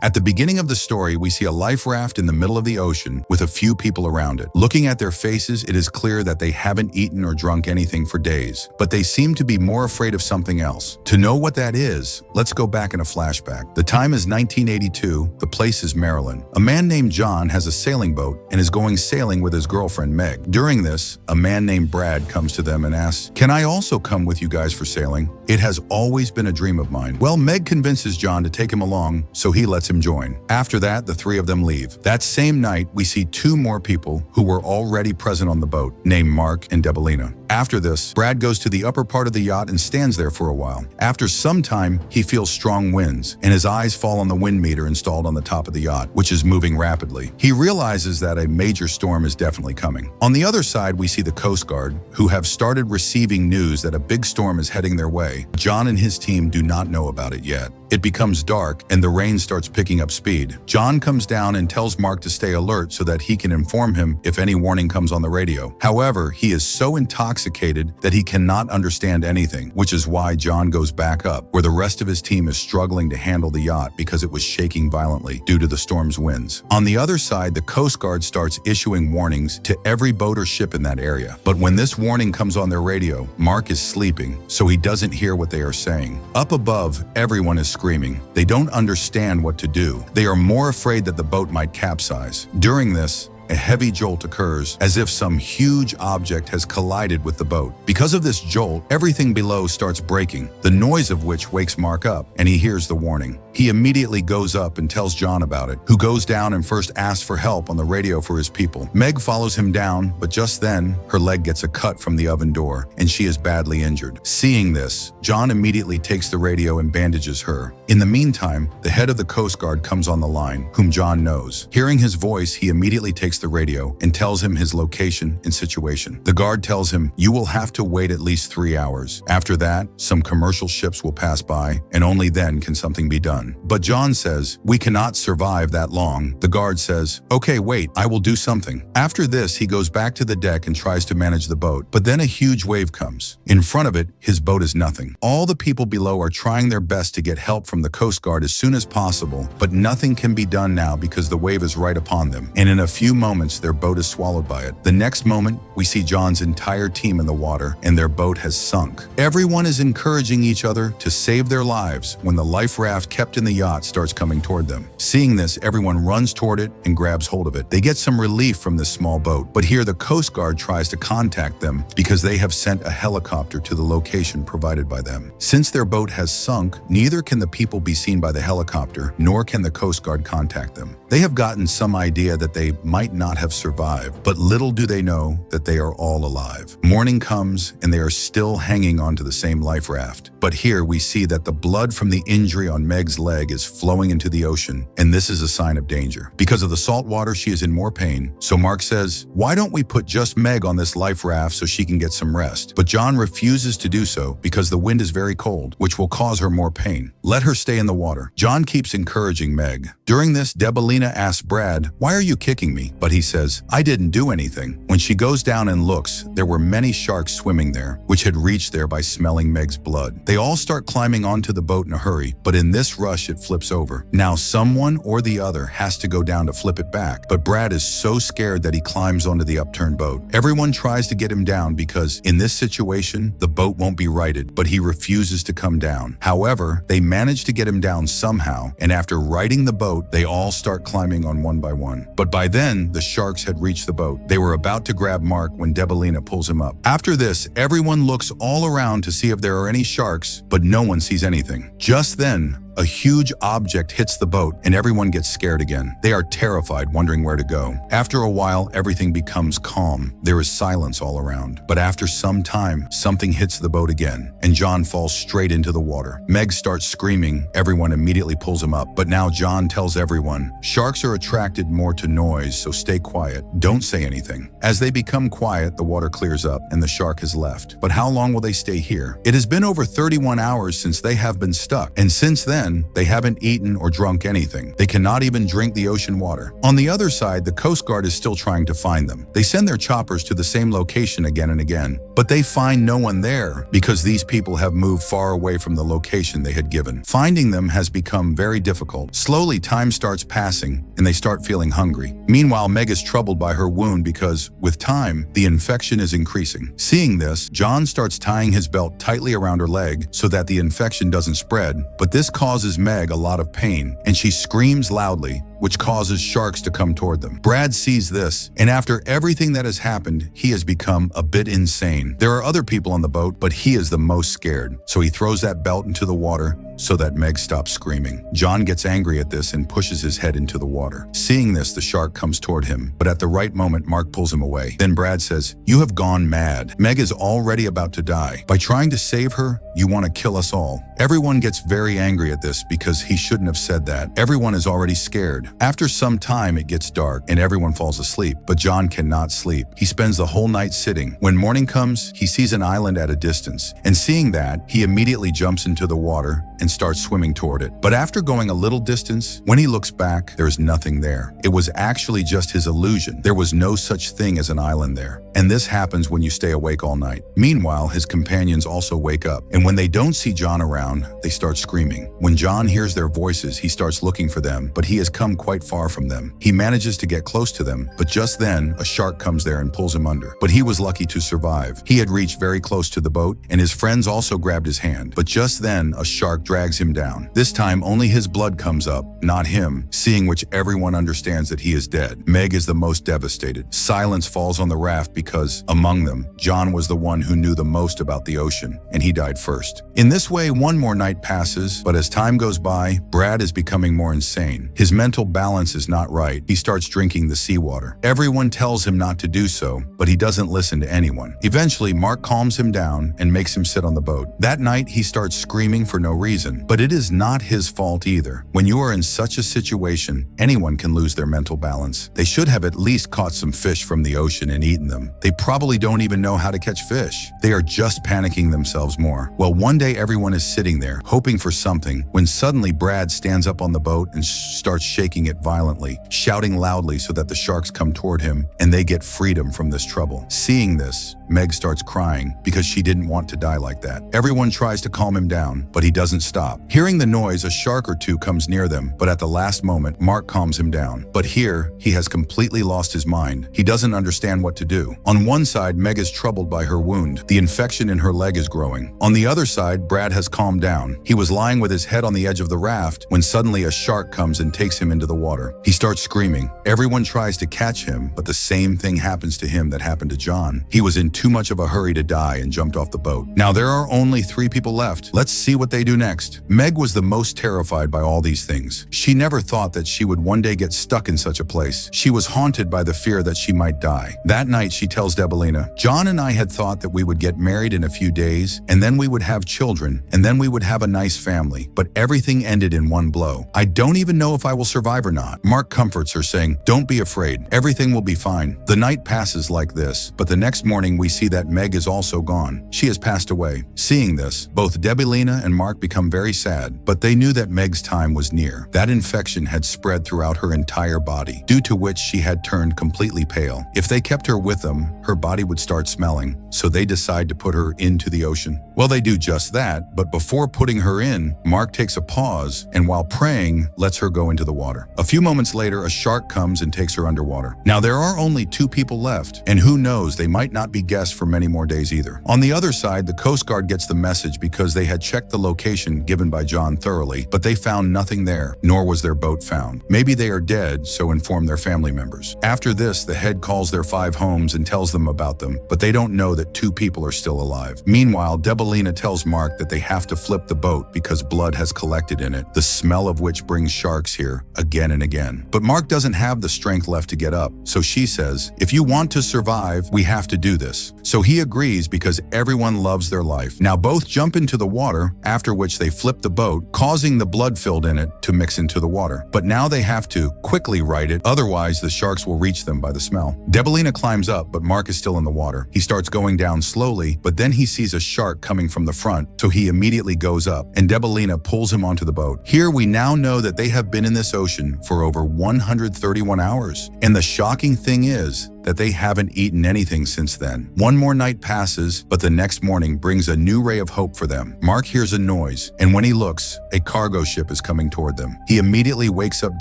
At the beginning of the story, we see a life raft in the middle of the ocean with a few people around it. Looking at their faces, it is clear that they haven't eaten or drunk anything for days, but they seem to be more afraid of something else. To know what that is, let's go back in a flashback. The time is 1982, the place is Maryland. A man named John has a sailing boat and is going sailing with his girlfriend Meg. During this, a man named Brad comes to them and asks, "Can I also come with you guys for sailing? It has always been a dream of mine." Well, Meg convinces John to take him along, so he lets him join. After that, the three of them leave. That same night, we see two more people who were already present on the boat, named Mark and Debelina. After this, Brad goes to the upper part of the yacht and stands there for a while. After some time, he feels strong winds, and his eyes fall on the wind meter installed on the top of the yacht, which is moving rapidly. He realizes that a major storm is definitely coming. On the other side, we see the Coast Guard, who have started receiving news that a big storm is heading their way. John and his team do not know about it yet. It becomes dark, and the rain starts picking up speed. John comes down and tells Mark to stay alert so that he can inform him if any warning comes on the radio. However, he is so intoxicated that he cannot understand anything, which is why John goes back up, where the rest of his team is struggling to handle the yacht because it was shaking violently due to the storm's winds. On the other side, the Coast Guard starts issuing warnings to every boat or ship in that area. But when this warning comes on their radio, Mark is sleeping, so he doesn't hear what they are saying. Up above, everyone is screaming. They don't understand what to do. They are more afraid that the boat might capsize. During this, a heavy jolt occurs, as if some huge object has collided with the boat. Because of this jolt, everything below starts breaking, the noise of which wakes Mark up, and he hears the warning. He immediately goes up and tells John about it, who goes down and first asks for help on the radio for his people. Meg follows him down, but just then, her leg gets a cut from the oven door, and she is badly injured. Seeing this, John immediately takes the radio and bandages her. In the meantime, the head of the Coast Guard comes on the line, whom John knows. Hearing his voice, he immediately takes the radio and tells him his location and situation. The guard tells him, "You will have to wait at least 3 hours. After that, some commercial ships will pass by, and only then can something be done." But John says, "We cannot survive that long." The guard says, "Okay, wait, I will do something." After this, he goes back to the deck and tries to manage the boat, but then a huge wave comes. In front of it, his boat is nothing. All the people below are trying their best to get help from the Coast Guard as soon as possible, but nothing can be done now because the wave is right upon them, and in a few moments, their boat is swallowed by it. The next moment, we see John's entire team in the water, and their boat has sunk. Everyone is encouraging each other to save their lives when the life raft kept in the yacht starts coming toward them. Seeing this, everyone runs toward it and grabs hold of it. They get some relief from this small boat, but here the Coast Guard tries to contact them because they have sent a helicopter to the location provided by them. Since their boat has sunk, neither can the people be seen by the helicopter, nor can the Coast Guard contact them. They have gotten some idea that they might not have survived, but little do they know that they are all alive. Morning comes, and they are still hanging onto the same life raft. But here we see that the blood from the injury on Meg's leg is flowing into the ocean, and this is a sign of danger. Because of the salt water, she is in more pain. So Mark says, "Why don't we put just Meg on this life raft so she can get some rest?" But John refuses to do so because the wind is very cold, which will cause her more pain. Let her stay in the water. John keeps encouraging Meg. During this, Debelina asks Brad, "Why are you kicking me?" But he says, "I didn't do anything." When she goes down and looks, there were many sharks swimming there, which had reached there by smelling Meg's blood. They all start climbing onto the boat in a hurry, but in this rush, it flips over. Now someone or the other has to go down to flip it back, but Brad is so scared that he climbs onto the upturned boat. Everyone tries to get him down because in this situation, the boat won't be righted, but he refuses to come down. However, they manage to get him down somehow, and after righting the boat, they all start climbing on one by one. But by then, the sharks had reached the boat. They were about to grab Mark when Debelina pulls him up. After this, everyone looks all around to see if there are any sharks, but no one sees anything. Just then, a huge object hits the boat and everyone gets scared again. They are terrified, wondering where to go. After a while, everything becomes calm. There is silence all around. But after some time, something hits the boat again, and John falls straight into the water. Meg starts screaming. Everyone immediately pulls him up. But now John tells everyone, "Sharks are attracted more to noise, so stay quiet. Don't say anything." As they become quiet, the water clears up and the shark has left. But how long will they stay here? It has been over 31 hours since they have been stuck, and since then, then, they haven't eaten or drunk anything. They cannot even drink the ocean water. On the other side, the Coast Guard is still trying to find them. They send their choppers to the same location again and again, but they find no one there because these people have moved far away from the location they had given. Finding them has become very difficult. Slowly, time starts passing and they start feeling hungry. Meanwhile, Meg is troubled by her wound because, with time, the infection is increasing. Seeing this, John starts tying his belt tightly around her leg so that the infection doesn't spread, but this causes Meg a lot of pain, and she screams loudly, which causes sharks to come toward them. Brad sees this, and after everything that has happened, he has become a bit insane. There are other people on the boat, but he is the most scared, so he throws that belt into the water so that Meg stops screaming. John gets angry at this and pushes his head into the water. Seeing this, the shark comes toward him, but at the right moment, Mark pulls him away. Then Brad says, "You have gone mad. Meg is already about to die. By trying to save her, you want to kill us all." Everyone gets very angry at this because he shouldn't have said that. Everyone is already scared. After some time, it gets dark and everyone falls asleep, but John cannot sleep. He spends the whole night sitting. When morning comes, he sees an island at a distance, and seeing that, he immediately jumps into the water and starts swimming toward it. But after going a little distance, when he looks back, there's nothing there. It was actually just his illusion. There was no such thing as an island there. And this happens when you stay awake all night. Meanwhile, his companions also wake up, and when they don't see John around, they start screaming. When John hears their voices, he starts looking for them, but he has come quite far from them. He manages to get close to them, but just then, a shark comes there and pulls him under. But he was lucky to survive. He had reached very close to the boat, and his friends also grabbed his hand. But just then, a shark drags him down. This time, only his blood comes up, not him, seeing which everyone understands that he is dead. Meg is the most devastated. Silence falls on the raft because, among them, John was the one who knew the most about the ocean, and he died first. In this way, one more night passes, but as time goes by, Brad is becoming more insane. His mental balance is not right. He starts drinking the seawater. Everyone tells him not to do so, but he doesn't listen to anyone. Eventually, Mark calms him down and makes him sit on the boat. That night, he starts screaming for no reason, but it is not his fault either. When you are in such a situation, anyone can lose their mental balance. They should have at least caught some fish from the ocean and eaten them. They probably don't even know how to catch fish. They are just panicking themselves more. Well, one day everyone is sitting there, hoping for something, when suddenly Brad stands up on the boat and starts shaking it violently, shouting loudly so that the sharks come toward him and they get freedom from this trouble. Seeing this, Meg starts crying because she didn't want to die like that. Everyone tries to calm him down, but he doesn't stop. Hearing the noise, a shark or two comes near them, but at the last moment, Mark calms him down. But here, he has completely lost his mind. He doesn't understand what to do. On one side, Meg is troubled by her wound. The infection in her leg is growing. On the other side, Brad has calmed down. He was lying with his head on the edge of the raft when suddenly a shark comes and takes him into the water. He starts screaming. Everyone tries to catch him, but the same thing happens to him that happened to John. He was in too much of a hurry to die and jumped off the boat. Now there are only 3 people left. Let's see what they do next. Meg was the most terrified by all these things. She never thought that she would one day get stuck in such a place. She was haunted by the fear that she might die. That night, she tells Debelina, "John and I had thought that we would get married in a few days, and then we would have children, and then we would have a nice family. But everything ended in one blow. I don't even know if I will survive or not." Mark comforts her, saying, "Don't be afraid. Everything will be fine." The night passes like this, but the next morning we see that Meg is also gone. She has passed away. Seeing this, both Debelina and Mark become very sad, but they knew that Meg's time was near. That infection had spread throughout her entire body, due to which she had turned completely pale. If they kept her with them, her body would start smelling, so they decide to put her into the ocean. Well, they do just that, but before putting her in, Mark takes a pause and while praying, lets her go into the water. A few moments later, a shark comes and takes her underwater. Now there are only 2 people left, and who knows, they might not be guests for many more days either. On the other side, the Coast Guard gets the message because they had checked the location given by John thoroughly, but they found nothing there, nor was their boat found. Maybe they are dead, so inform their family members. After this, the head calls their 5 homes and tells them about them, but they don't know that 2 people are still alive. Meanwhile, Debelina tells Mark that they have to flip the boat because blood has collected in it, the smell of which brings sharks here again and again. But Mark doesn't have the strength left to get up, so she says, "If you want to survive, we have to do this." So he agrees because everyone loves their life. Now both jump into the water, after which they flip the boat, causing the blood filled in it to mix into the water. But now they have to quickly right it, otherwise the sharks will reach them by the smell. Debelina climbs up, but Mark Mark is still in the water. He starts going down slowly, but then he sees a shark coming from the front, so he immediately goes up, and Debelina pulls him onto the boat. Here we now know that they have been in this ocean for over 131 hours. And the shocking thing is that they haven't eaten anything since then. One more night passes, but the next morning brings a new ray of hope for them. Mark hears a noise, and when he looks, a cargo ship is coming toward them. He immediately wakes up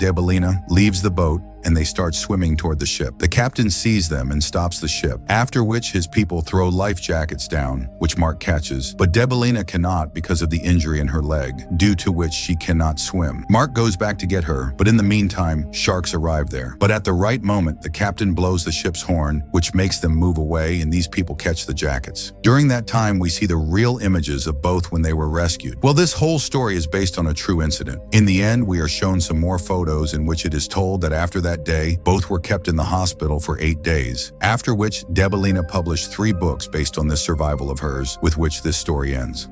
Debelina, leaves the boat, and they start swimming toward the ship. The captain sees them and stops the ship, after which his people throw life jackets down, which Mark catches, but Debelina cannot because of the injury in her leg, due to which she cannot swim. Mark goes back to get her, but in the meantime, sharks arrive there. But at the right moment, the captain blows the ship's horn, which makes them move away, and these people catch the jackets. During that time, we see the real images of both when they were rescued. Well, this whole story is based on a true incident. In the end, we are shown some more photos in which it is told that after that day, both were kept in the hospital for 8 days, after which Debelina published 3 books based on this survival of hers, with which this story ends.